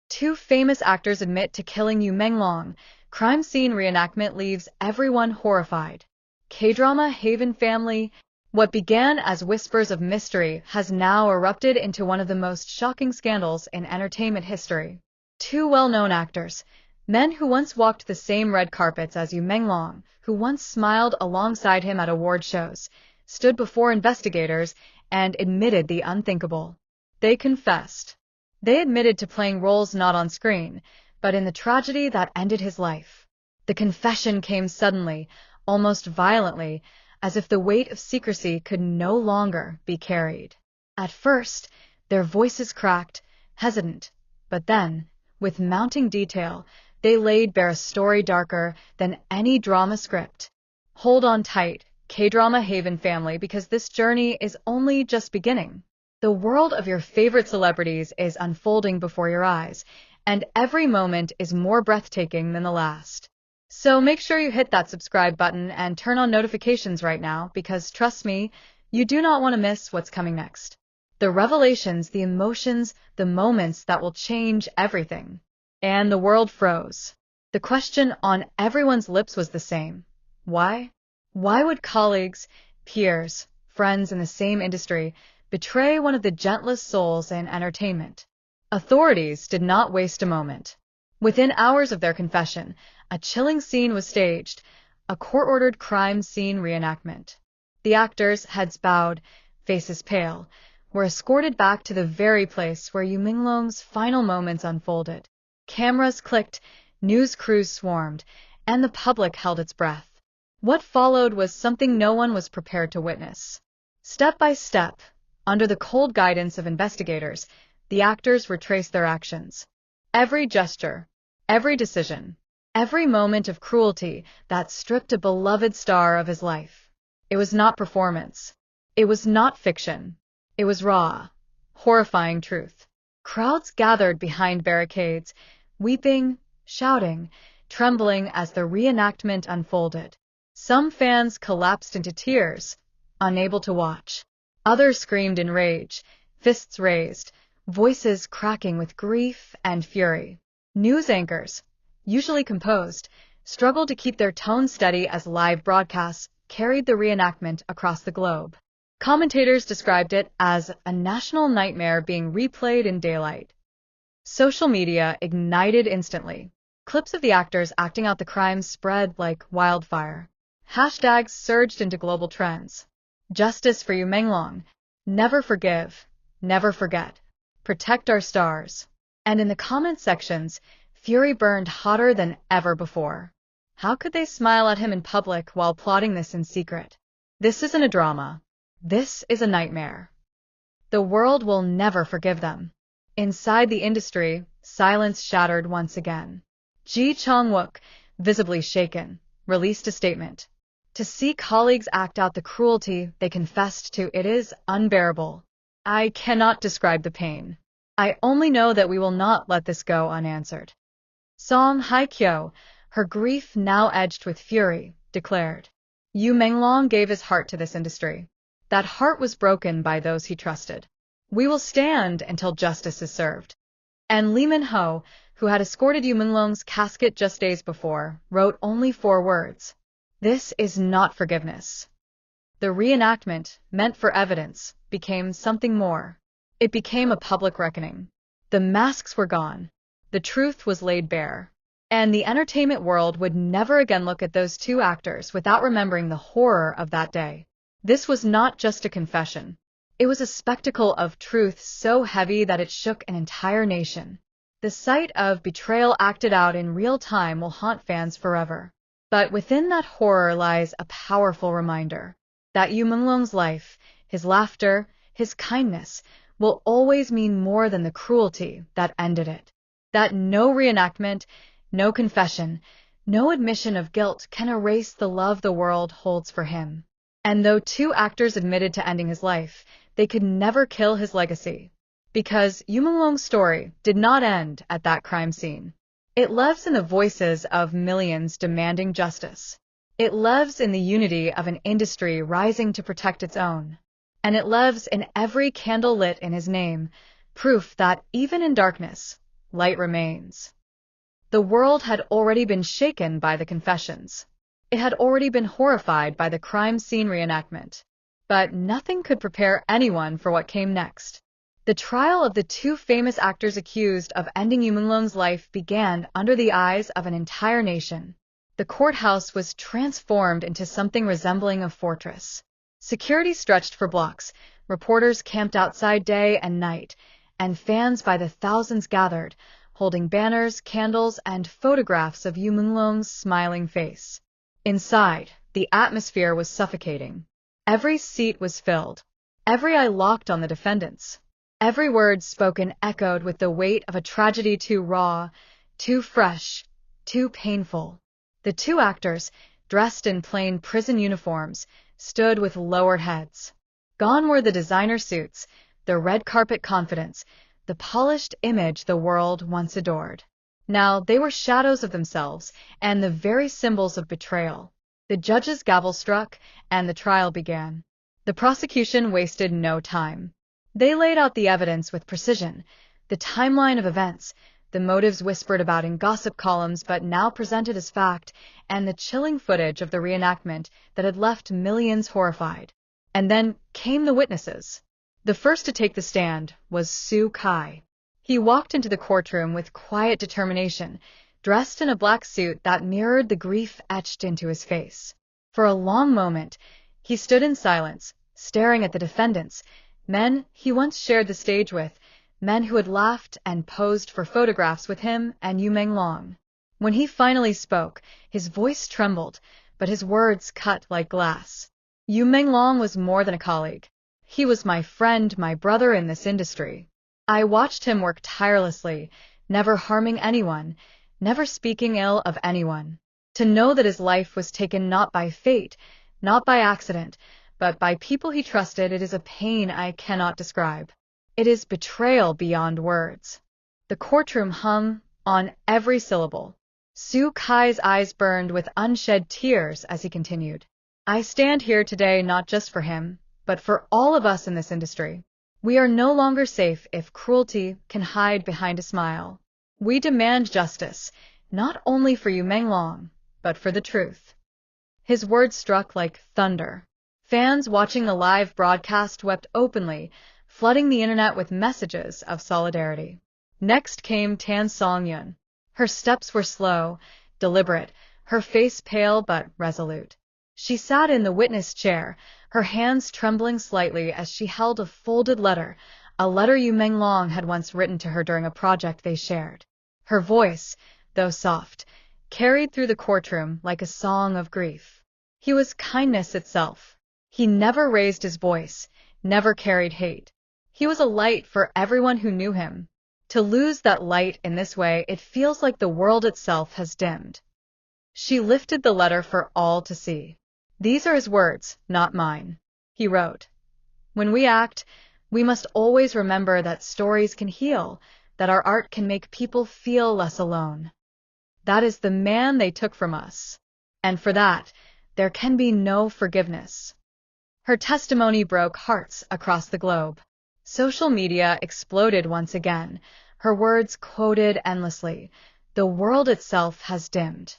Two famous actors admit to killing Yu Menglong. Crime scene reenactment leaves everyone horrified. K-drama Haven Family. What began as whispers of mystery has now erupted into one of the most shocking scandals in entertainment history. Two well-known actors, men who once walked the same red carpets as Yu Menglong, who once smiled alongside him at award shows, stood before investigators and admitted the unthinkable. They confessed. They admitted to playing roles not on screen, but in the tragedy that ended his life. The confession came suddenly, almost violently, as if the weight of secrecy could no longer be carried. At first, their voices cracked, hesitant, but then, with mounting detail, they laid bare a story darker than any drama script. Hold on tight, K-drama Haven Family, because this journey is only just beginning. The world of your favorite celebrities is unfolding before your eyes, and every moment is more breathtaking than the last. So make sure you hit that subscribe button and turn on notifications right now, because trust me, you do not want to miss what's coming next. The revelations, the emotions, the moments that will change everything. And the world froze. The question on everyone's lips was the same. Why? Why would colleagues, peers, friends in the same industry betray one of the gentlest souls in entertainment? Authorities did not waste a moment. Within hours of their confession, a chilling scene was staged, a court-ordered crime scene reenactment. The actors, heads bowed, faces pale, were escorted back to the very place where Yu Menglong's final moments unfolded. Cameras clicked, news crews swarmed, and the public held its breath. What followed was something no one was prepared to witness. Step by step, under the cold guidance of investigators, the actors retraced their actions. Every gesture, every decision, every moment of cruelty that stripped a beloved star of his life. It was not performance. It was not fiction. It was raw, horrifying truth. Crowds gathered behind barricades, weeping, shouting, trembling as the reenactment unfolded. Some fans collapsed into tears, unable to watch. Others screamed in rage, fists raised, voices cracking with grief and fury. News anchors, usually composed, struggled to keep their tone steady as live broadcasts carried the reenactment across the globe. Commentators described it as a national nightmare being replayed in daylight. Social media ignited instantly. Clips of the actors acting out the crimes spread like wildfire. Hashtags surged into global trends. Justice for Yu Menglong. Never forgive. Never forget. Protect our stars. And in the comment sections, fury burned hotter than ever before. How could they smile at him in public while plotting this in secret? This isn't a drama. This is a nightmare. The world will never forgive them. Inside the industry, silence shattered once again. Ji Chong-wook, visibly shaken, released a statement. To see colleagues act out the cruelty they confessed to, it is unbearable. I cannot describe the pain. I only know that we will not let this go unanswered. Song Hye-kyo, her grief now edged with fury, declared. Yu Menglong gave his heart to this industry. That heart was broken by those he trusted. We will stand until justice is served. And Lee Min-ho, who had escorted Yu Menglong's casket just days before, wrote only 4 words. This is not forgiveness. The reenactment, meant for evidence, became something more. It became a public reckoning. The masks were gone. The truth was laid bare. And the entertainment world would never again look at those two actors without remembering the horror of that day. This was not just a confession. It was a spectacle of truth so heavy that it shook an entire nation. The sight of betrayal acted out in real time will haunt fans forever. But within that horror lies a powerful reminder that Yu Menglong's life, his laughter, his kindness, will always mean more than the cruelty that ended it. That no reenactment, no confession, no admission of guilt can erase the love the world holds for him. And though 2 actors admitted to ending his life, they could never kill his legacy. Because Yu Menglong's story did not end at that crime scene. It lives in the voices of millions demanding justice. It lives in the unity of an industry rising to protect its own. And it lives in every candle lit in his name, proof that even in darkness, light remains. The world had already been shaken by the confessions. It had already been horrified by the crime scene reenactment. But nothing could prepare anyone for what came next. The trial of the two famous actors accused of ending Yu Menglong's life began under the eyes of an entire nation. The courthouse was transformed into something resembling a fortress. Security stretched for blocks, reporters camped outside day and night, and fans by the thousands gathered, holding banners, candles, and photographs of Yu Menglong's smiling face. Inside, the atmosphere was suffocating. Every seat was filled, every eye locked on the defendants. Every word spoken echoed with the weight of a tragedy too raw, too fresh, too painful. The two actors, dressed in plain prison uniforms, stood with lowered heads. Gone were the designer suits, the red carpet confidence, the polished image the world once adored. Now they were shadows of themselves and the very symbols of betrayal. The judge's gavel struck, and the trial began. The prosecution wasted no time. They laid out the evidence with precision, the timeline of events, the motives whispered about in gossip columns but now presented as fact, and the chilling footage of the reenactment that had left millions horrified. And then came the witnesses. The first to take the stand was Su Kai. He walked into the courtroom with quiet determination, dressed in a black suit that mirrored the grief etched into his face. For a long moment, he stood in silence, staring at the defendants, men he once shared the stage with, men who had laughed and posed for photographs with him and Yu Menglong. When he finally spoke, his voice trembled, but his words cut like glass. Yu Menglong was more than a colleague. He was my friend, my brother in this industry. I watched him work tirelessly, never harming anyone, never speaking ill of anyone. To know that his life was taken not by fate, not by accident, but by people he trusted, it is a pain I cannot describe. It is betrayal beyond words. The courtroom hung on every syllable. Su Kai's eyes burned with unshed tears as he continued. I stand here today not just for him, but for all of us in this industry. We are no longer safe if cruelty can hide behind a smile. We demand justice, not only for Yu Menglong, but for the truth. His words struck like thunder. Fans watching the live broadcast wept openly, flooding the internet with messages of solidarity. Next came Tan Song-yun. Her steps were slow, deliberate, her face pale but resolute. She sat in the witness chair, her hands trembling slightly as she held a folded letter, a letter Yu Menglong had once written to her during a project they shared. Her voice, though soft, carried through the courtroom like a song of grief. He was kindness itself. He never raised his voice, never carried hate. He was a light for everyone who knew him. To lose that light in this way, it feels like the world itself has dimmed. She lifted the letter for all to see. These are his words, not mine. He wrote, "When we act, we must always remember that stories can heal, that our art can make people feel less alone. That is the man they took from us. And for that, there can be no forgiveness." Her testimony broke hearts across the globe. Social media exploded once again, her words quoted endlessly. The world itself has dimmed.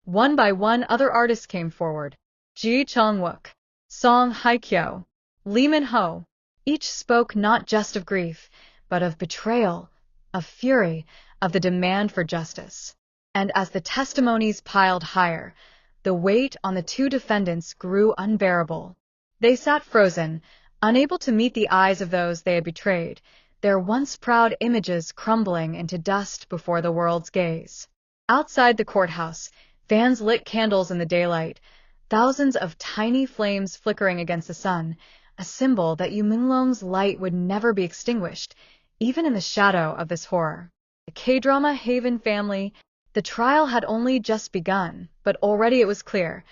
One by one, other artists came forward. Ji Chong-wook, Song Hye-kyo, Lee Min-ho. Each spoke not just of grief, but of betrayal, of fury, of the demand for justice. And as the testimonies piled higher, the weight on the two defendants grew unbearable. They sat frozen, unable to meet the eyes of those they had betrayed, their once proud images crumbling into dust before the world's gaze. Outside the courthouse, fans lit candles in the daylight, thousands of tiny flames flickering against the sun, a symbol that Yu Menglong's light would never be extinguished, even in the shadow of this horror. The K-drama Haven family. The trial had only just begun, but already it was clear.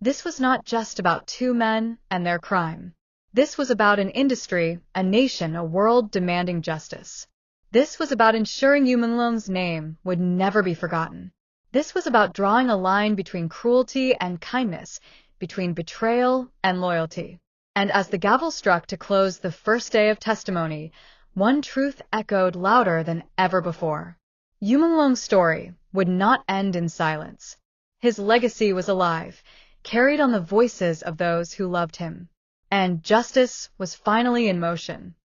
This was not just about two men and their crime. This was about an industry, a nation, a world demanding justice. This was about ensuring Yu Menglong's name would never be forgotten. This was about drawing a line between cruelty and kindness, between betrayal and loyalty. And as the gavel struck to close the first day of testimony, one truth echoed louder than ever before. Yu Menglong's story would not end in silence. His legacy was alive, carried on the voices of those who loved him. And justice was finally in motion.